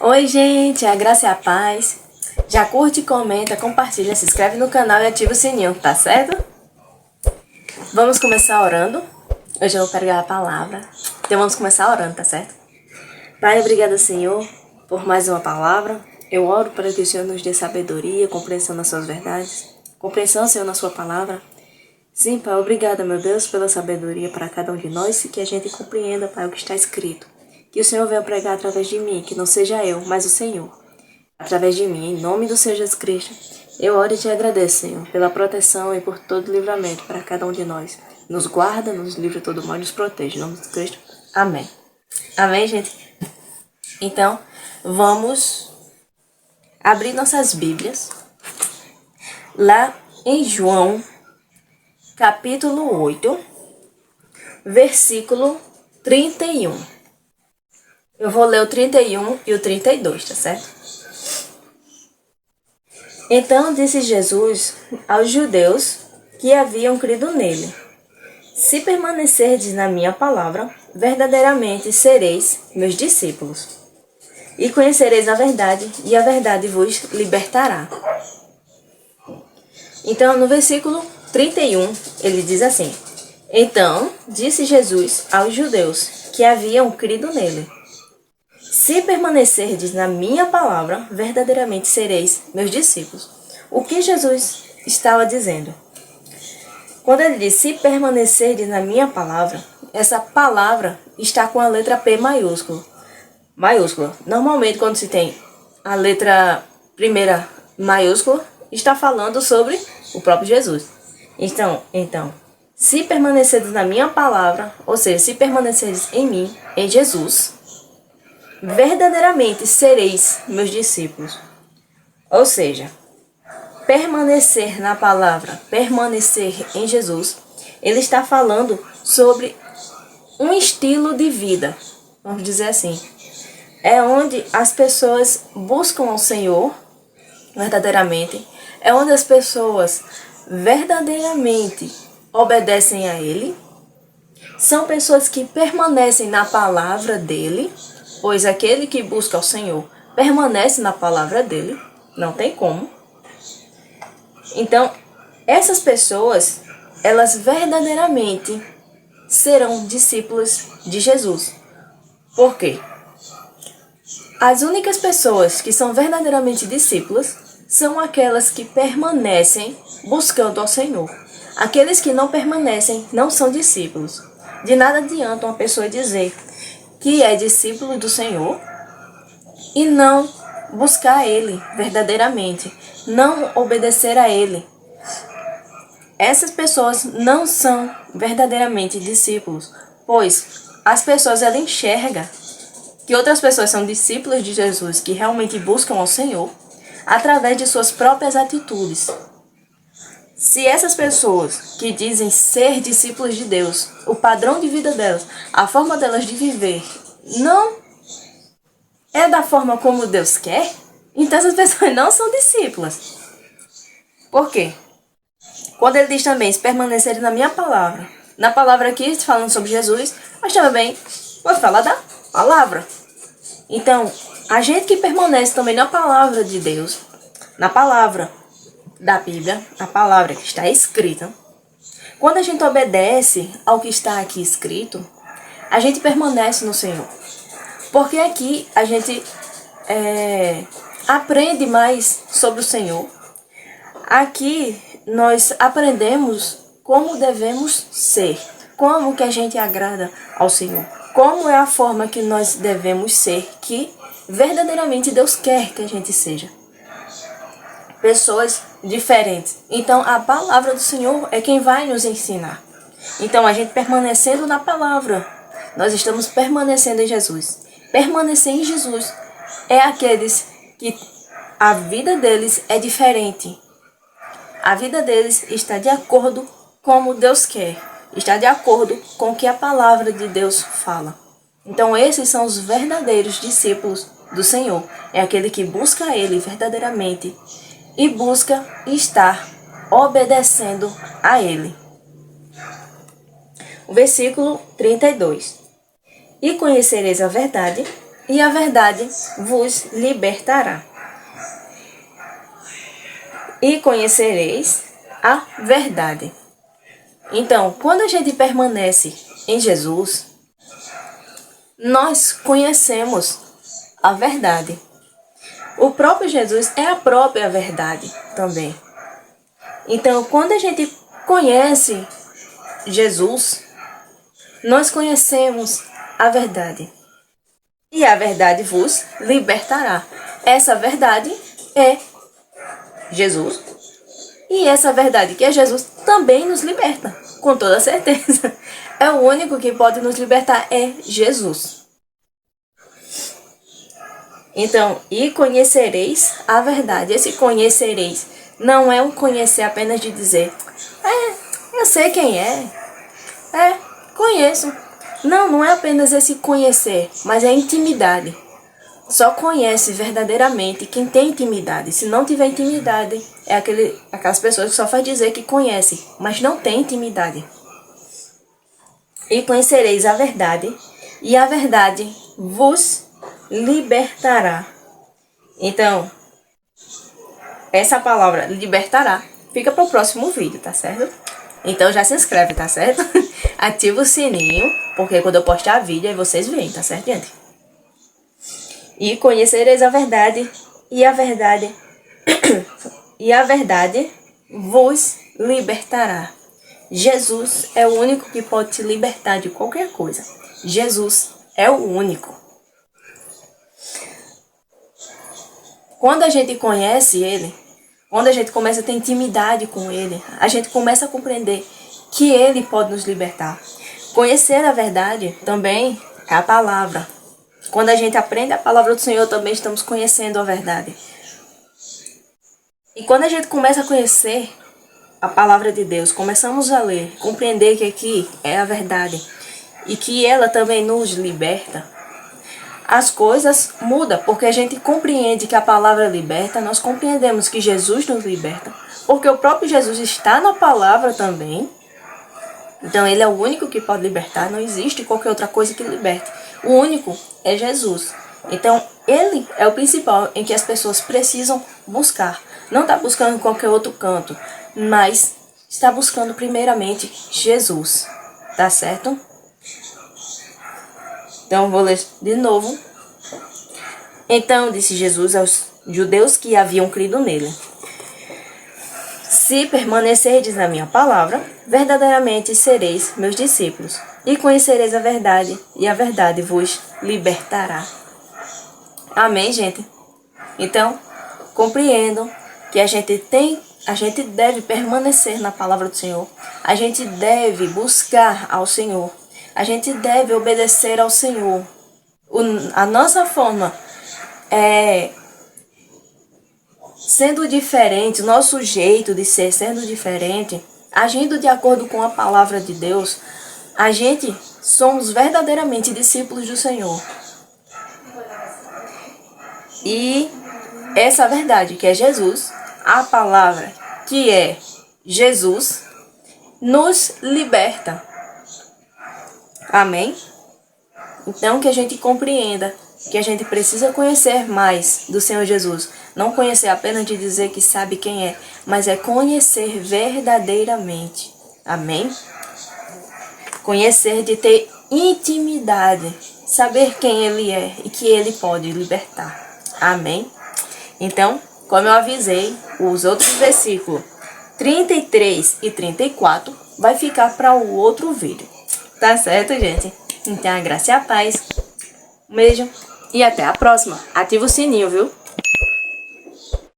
Oi, gente, a graça e a paz. Já curte, comenta, compartilha, se inscreve no canal e ativa o sininho, tá certo? Vamos começar orando. Hoje eu vou pregar a palavra. Então vamos começar orando, tá certo? Pai, obrigada, Senhor, por mais uma palavra. Eu oro para que o Senhor nos dê sabedoria, compreensão nas suas verdades. Compreensão, Senhor, na sua palavra. Sim, Pai, obrigada, meu Deus, pela sabedoria para cada um de nós e que a gente compreenda, Pai, o que está escrito. Que o Senhor venha pregar através de mim, que não seja eu, mas o Senhor. Através de mim, em nome do Senhor Jesus Cristo, eu oro e te agradeço, Senhor, pela proteção e por todo livramento para cada um de nós. Nos guarda, nos livra de todo mal e nos protege. Em nome de Cristo. Amém. Amém, gente? Então, vamos abrir nossas Bíblias lá em João, capítulo 8, versículo 31. Eu vou ler o 31 e o 32, tá certo? Então disse Jesus aos judeus que haviam crido nele: Se permanecerdes na minha palavra, verdadeiramente sereis meus discípulos, e conhecereis a verdade, e a verdade vos libertará. Então, no versículo 31, ele diz assim: Então disse Jesus aos judeus que haviam crido nele: Se permanecerdes na minha palavra, verdadeiramente sereis meus discípulos. O que Jesus estava dizendo? Quando ele diz, se permanecerdes na minha palavra, essa palavra está com a letra P maiúscula. Normalmente, quando se tem a letra primeira maiúscula, está falando sobre o próprio Jesus. Então, se permanecerdes na minha palavra, ou seja, se permanecerdes em mim, em Jesus, verdadeiramente sereis meus discípulos. Ou seja, permanecer na palavra, permanecer em Jesus, ele está falando sobre um estilo de vida, vamos dizer assim. É onde as pessoas buscam ao Senhor verdadeiramente, é onde as pessoas verdadeiramente obedecem a Ele, são pessoas que permanecem na palavra dEle, pois aquele que busca ao Senhor permanece na palavra dEle, não tem como. Então, essas pessoas, elas verdadeiramente serão discípulos de Jesus. Por quê? As únicas pessoas que são verdadeiramente discípulos são aquelas que permanecem buscando ao Senhor. Aqueles que não permanecem não são discípulos. De nada adianta uma pessoa dizer que é discípulo do Senhor e não buscar Ele verdadeiramente, não obedecer a Ele. Essas pessoas não são verdadeiramente discípulos, pois as pessoas elas enxergam que outras pessoas são discípulos de Jesus, que realmente buscam ao Senhor, através de suas próprias atitudes. Se essas pessoas que dizem ser discípulos de Deus, o padrão de vida delas, a forma delas de viver, não é da forma como Deus quer, então essas pessoas não são discípulas. Por quê? Quando ele diz também, se permanecerem na minha palavra, na palavra aqui, falando sobre Jesus, mas também vou falar da palavra. Então, a gente que permanece também na palavra de Deus, na palavra da Bíblia, a palavra que está escrita, quando a gente obedece ao que está aqui escrito, a gente permanece no Senhor. Porque aqui a gente aprende mais sobre o Senhor. Aqui nós aprendemos como devemos ser, como que a gente agrada ao Senhor, como é a forma que nós devemos ser, que verdadeiramente Deus quer que a gente seja. Pessoas diferentes. Então a palavra do Senhor é quem vai nos ensinar. Então a gente permanecendo na palavra, nós estamos permanecendo em Jesus. Permanecer em Jesus é aqueles que a vida deles é diferente. A vida deles está de acordo com como Deus quer, está de acordo com o que a palavra de Deus fala. Então esses são os verdadeiros discípulos do Senhor. É aquele que busca a Ele verdadeiramente e busca estar obedecendo a Ele. O versículo 32. E conhecereis a verdade, e a verdade vos libertará. E conhecereis a verdade. Então, quando a gente permanece em Jesus, nós conhecemos a verdade. O próprio Jesus é a própria verdade também. Então, quando a gente conhece Jesus, nós conhecemos a verdade. E a verdade vos libertará. Essa verdade é Jesus. E essa verdade que é Jesus também nos liberta, com toda certeza. É o único que pode nos libertar, é Jesus. Então, e conhecereis a verdade. Esse conhecereis não é um conhecer apenas de dizer, eu sei quem é, conheço. Não, não é apenas esse conhecer, mas é intimidade. Só conhece verdadeiramente quem tem intimidade. Se não tiver intimidade, é aquelas pessoas que só faz dizer que conhece, mas não tem intimidade. E conhecereis a verdade, e a verdade vos libertará. Então, essa palavra libertará fica para o próximo vídeo, tá certo? Então já se inscreve, tá certo? Ativa o sininho, porque quando eu postar vídeo aí vocês veem, tá certo, gente? E conhecereis a verdade, e a verdade vos libertará. Jesus é o único que pode te libertar de qualquer coisa. Jesus é o único. Quando a gente conhece Ele, quando a gente começa a ter intimidade com Ele, a gente começa a compreender que Ele pode nos libertar. Conhecer a verdade também é a palavra. Quando a gente aprende a palavra do Senhor, também estamos conhecendo a verdade. E quando a gente começa a conhecer a palavra de Deus, começamos a ler, compreender que aqui é a verdade e que ela também nos liberta, as coisas mudam, porque a gente compreende que a palavra liberta, nós compreendemos que Jesus nos liberta, porque o próprio Jesus está na palavra também. Então ele é o único que pode libertar, não existe qualquer outra coisa que liberte. O único é Jesus. Então ele é o principal em que as pessoas precisam buscar. Não está buscando em qualquer outro canto, mas está buscando primeiramente Jesus. Tá certo? Então vou ler de novo. Então disse Jesus aos judeus que haviam crido nele: se permanecerdes na minha palavra, verdadeiramente sereis meus discípulos, e conhecereis a verdade, e a verdade vos libertará. Amém, gente? Então, compreendam que a gente deve permanecer na palavra do Senhor, a gente deve buscar ao Senhor, a gente deve obedecer ao Senhor. A nossa forma sendo diferente, o nosso jeito de ser sendo diferente, agindo de acordo com a palavra de Deus, a gente somos verdadeiramente discípulos do Senhor. E essa verdade que é Jesus, a palavra que é Jesus, nos liberta. Amém? Então que a gente compreenda que a gente precisa conhecer mais do Senhor Jesus. Não conhecer apenas de dizer que sabe quem é, mas é conhecer verdadeiramente. Amém? Conhecer de ter intimidade, saber quem Ele é e que Ele pode libertar. Amém? Então, como eu avisei, os outros versículos 33 e 34 vai ficar para o outro vídeo. Tá certo, gente? Então, a graça e a paz. Um beijo e até a próxima. Ativa o sininho, viu?